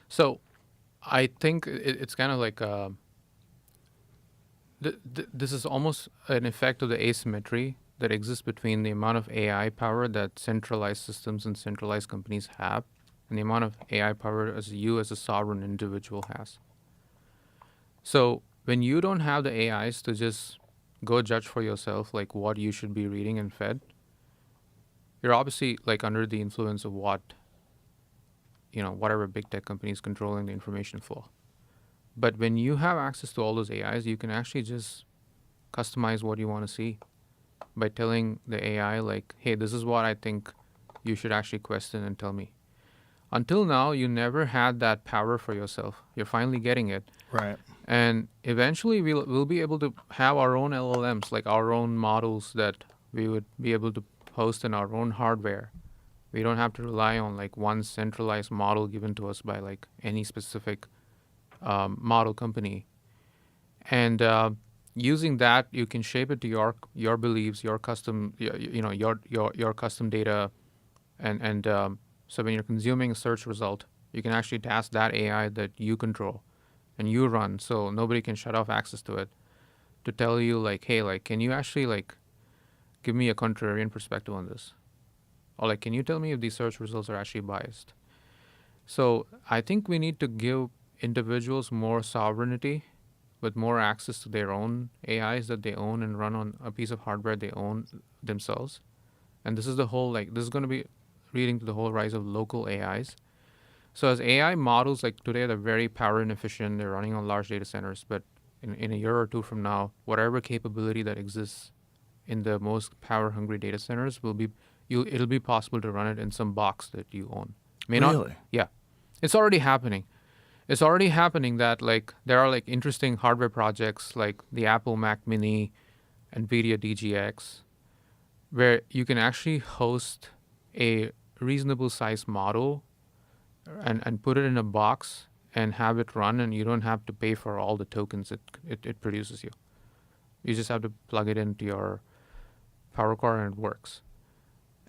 So I think it's kind of like this is almost an effect of the asymmetry that exists between the amount of AI power that centralized systems and centralized companies have and the amount of AI power as you as a sovereign individual has. So when you don't have the AIs to just go judge for yourself like what you should be reading and fed, you're obviously like under the influence of whatever big tech company is controlling the information flow. But when you have access to all those AIs, you can actually just customize what you want to see by telling the AI like, hey, this is what I think you should actually question and tell me. Until now, you never had that power for yourself. You're finally getting it. Right. And eventually we'll be able to have our own LLMs, like our own models that we would be able to host in our own hardware. We don't have to rely on like one centralized model given to us by like any specific model company. And using that, you can shape it to your beliefs, your custom, your custom data, and so when you're consuming a search result, you can actually task that AI that you control and you run, so nobody can shut off access to it, to tell you like, hey, like, can you actually like give me a contrarian perspective on this, or like, can you tell me if these search results are actually biased? So I think we need to give individuals more sovereignty with more access to their own AIs that they own and run on a piece of hardware they own themselves. And this is the whole like this is going to be leading to the whole rise of local AIs. So as AI models like today, they're very power inefficient. They're running on large data centers, but in a year or two from now, whatever capability that exists in the most power hungry data centers will be it'll be possible to run it in some box that you own. May not. Really? Yeah, it's already happening. It's already happening that like there are like interesting hardware projects like the Apple Mac Mini, NVIDIA DGX, where you can actually host a reasonable size model and put it in a box and have it run, and you don't have to pay for all the tokens it produces you. You just have to plug it into your power core and it works.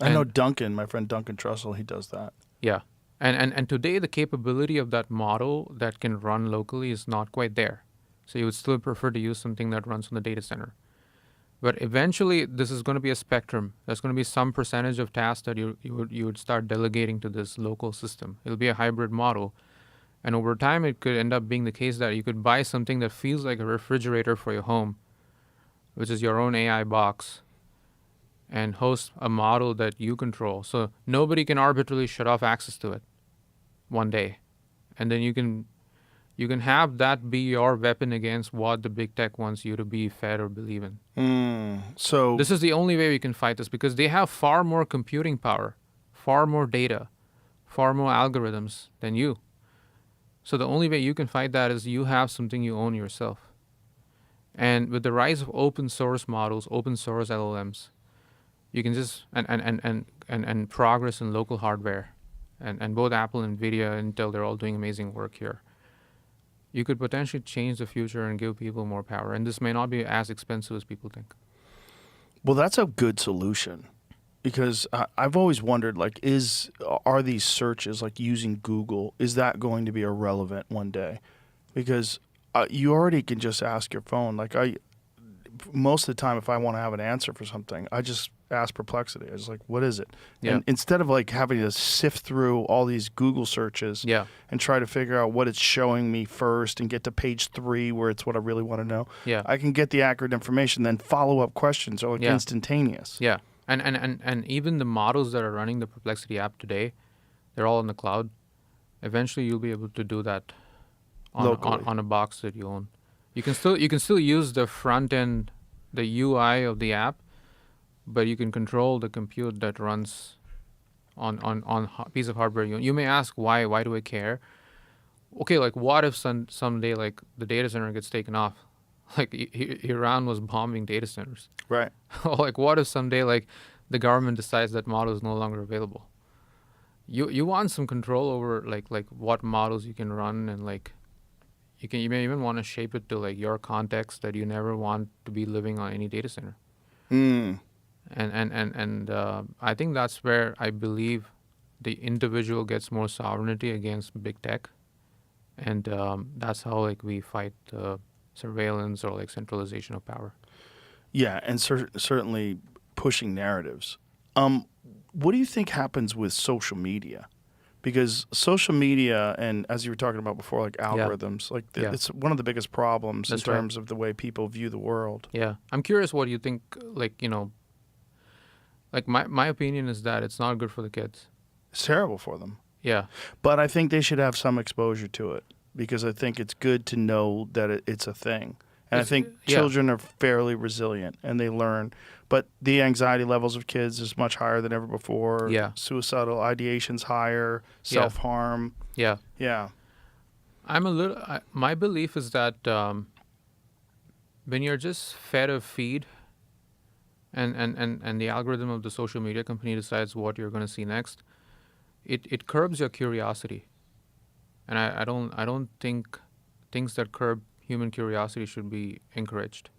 I know And Duncan, my friend Duncan Trussell, he does that. yeah. And today the capability of that model that can run locally is not quite there. So you would still prefer to use something that runs on the data center. But eventually this is going to be a spectrum. There's going to be some percentage of tasks that you would start delegating to this local system. It'll be a hybrid model. And over time it could end up being the case that you could buy something that feels like a refrigerator for your home, which is your own AI box, and host a model that you control. So nobody can arbitrarily shut off access to it one day. And then you can have that be your weapon against what the big tech wants you to be fed or believe in. So This is the only way we can fight this because they have far more computing power, far more data, far more algorithms than you. So the only way you can fight that is you have something you own yourself. And with the rise of open source models, open source LLMs, you can just and progress in local hardware, and both Apple, Nvidia, Intel, they're all doing amazing work here. You could potentially change the future and give people more power, and this may not be as expensive as people think. well, that's a good solution because I've always wondered, like, are these searches like using Google? Is that going to be irrelevant one day? Because you already can just ask your phone. Like most of the time, if I want to have an answer for something, I just ask Perplexity. I was like, what is it? Yeah. And instead of like having to sift through all these Google searches Yeah. and try to figure out what it's showing me first and get to page 3 where it's what I really want to know, Yeah. I can get the accurate information. Then follow-up questions are like Yeah. instantaneous. Yeah. And even the models that are running the Perplexity app today, they're all in the cloud. Eventually, you'll be able to do that Locally. on a box that you own. You can still use the front end, the UI of the app, but you can control the compute that runs on a piece of hardware you own. You may ask why do I care? Okay, like what if someday like the data center gets taken off? Like Iran was bombing data centers. Right. Like what if someday like the government decides that model is no longer available? You want some control over like what models you can run, and like you may even want to shape it to like your context that you never want to be living on any data center. Mm. And I think that's where I believe the individual gets more sovereignty against big tech, and that's how like we fight surveillance or like centralization of power. Yeah, and certainly pushing narratives. Um, what do you think happens with social media? Because social media, and as you were talking about before, like Yeah, algorithms, like yeah, it's one of the biggest problems in that's right. terms of the way people view the world. Yeah, I'm curious what you think. Like like my opinion is that it's not good for the kids. It's terrible for them. Yeah, But I think they should have some exposure to it because I think it's good to know that it's a thing. And I it's think yeah, children are fairly resilient and they learn. But the anxiety levels of kids is much higher than ever before. yeah, Suicidal ideation's higher, yeah, self harm. yeah. Yeah. My belief is that when you're just fed a feed and the algorithm of the social media company decides what you're going to see next, it curbs your curiosity. And I don't think things that curb human curiosity should be encouraged.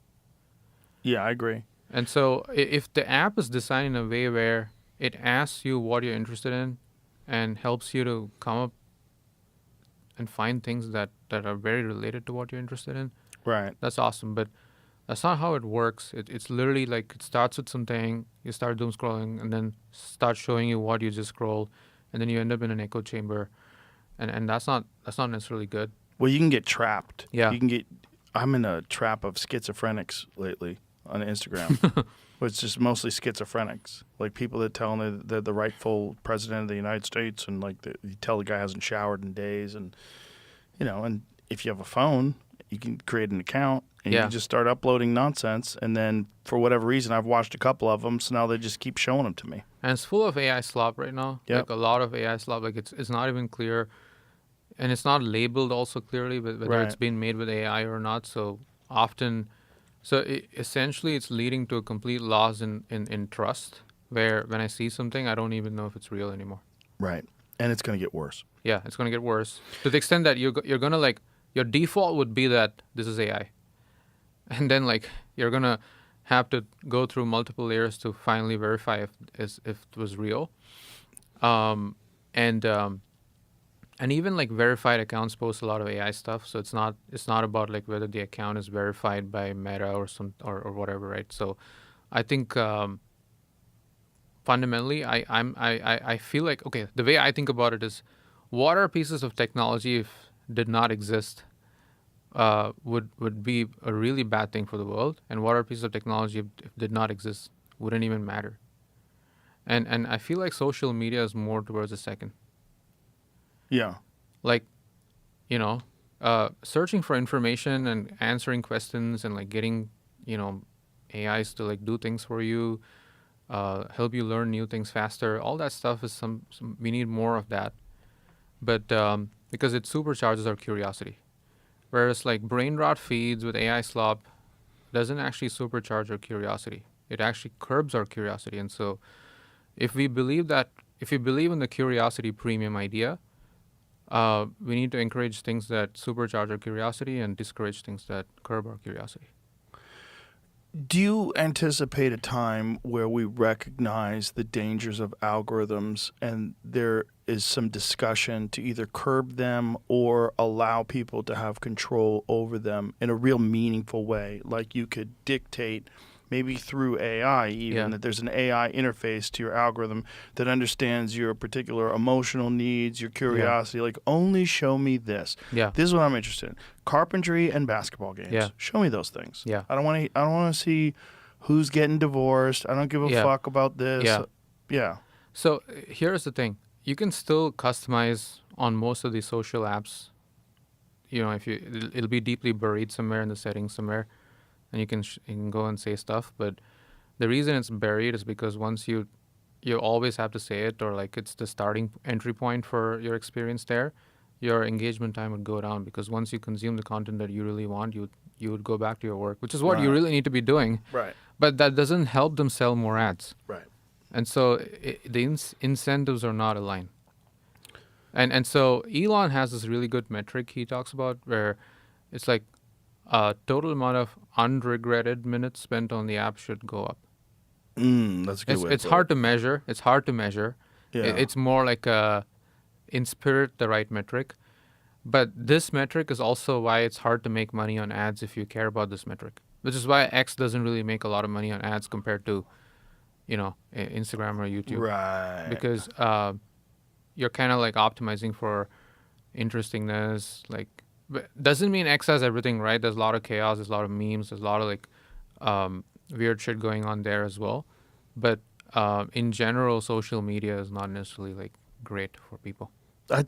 Yeah, I agree. And so if the app is designed in a way where it asks you what you're interested in and helps you to come up and find things that are very related to what you're interested in, Right. that's awesome. But that's not how it works. It's literally like it starts with something, you start doom scrolling, and then start showing you what you just scrolled, and then you end up in an echo chamber, and that's not necessarily good. Well, you can get trapped. Yeah, You can get. I'm in a trap of schizophrenics lately on Instagram. It's just mostly schizophrenics, like people that tell them they're the rightful president of the United States, and like you tell the guy hasn't showered in days, and and if you have a phone, you can create an account and you yeah. can just start uploading nonsense, and then for whatever reason, I've watched a couple of them, so now they just keep showing them to me. And it's full of AI slop right now. Yep. Like a lot of AI slop. Like it's not even clear, and it's not labeled also clearly, but whether it's Right. been made with AI or not. So often, so essentially, it's leading to a complete loss in trust. Where when I see something, I don't even know if it's real anymore. Right. And it's going to get worse. Yeah, it's gonna get worse to the extent that you're gonna like your default would be that this is AI, and then like you're gonna have to go through multiple layers to finally verify if it was real. Um, and even like verified accounts post a lot of AI stuff, so it's not about like whether the account is verified by Meta or or whatever, right? So I think fundamentally I feel like, okay, the way I think about it is, what are pieces of technology if did not exist would be a really bad thing for the world, and what are pieces of technology if did not exist wouldn't even matter. And I feel like social media is more towards the second. Yeah. Like, searching for information and answering questions and like getting, AIs to like do things for you, help you learn new things faster. All that stuff is some we need more of that. But because it supercharges our curiosity. Whereas like brain rot feeds with AI slop doesn't actually supercharge our curiosity. It actually curbs our curiosity. And so if we believe in the curiosity premium idea, we need to encourage things that supercharge our curiosity and discourage things that curb our curiosity. Do you anticipate a time where we recognize the dangers of algorithms and there is some discussion to either curb them or allow people to have control over them in a real meaningful way? Like you could dictate, maybe through AI even, Yeah. that there's an AI interface to your algorithm that understands your particular emotional needs, your Yeah. curiosity. Like, only show me this. Yeah. This is what I'm interested in: carpentry and basketball games. Yeah. Show me those things. Yeah. I don't want to. I don't want to see who's getting divorced. I don't give a Yeah. fuck about this. Yeah. Yeah. So here's the thing: you can still customize on most of these social apps. If it'll be deeply buried somewhere in the settings somewhere, and you can go and say stuff. But the reason it's buried is because once you always have to say it, or like it's the starting entry point for your experience there, your engagement time would go down, because once you consume the content that you really want, you would go back to your work, which is what you Right. really need to be doing. Right. But that doesn't help them sell more ads. Right. And so the incentives are not aligned. And so Elon has this really good metric he talks about, where it's like total amount of unregretted minutes spent on the app should go up. That's a good way. It's hard to measure. It's hard to measure. Yeah. It's more like in spirit the right metric. But this metric is also why it's hard to make money on ads if you care about this metric, which is why X doesn't really make a lot of money on ads compared to, Instagram or YouTube, Right. because you're kind of like optimizing for interestingness. Like, but doesn't mean X has everything right. There's a lot of chaos. There's a lot of memes. There's a lot of like weird shit going on there as well. But in general, social media is not necessarily like great for people.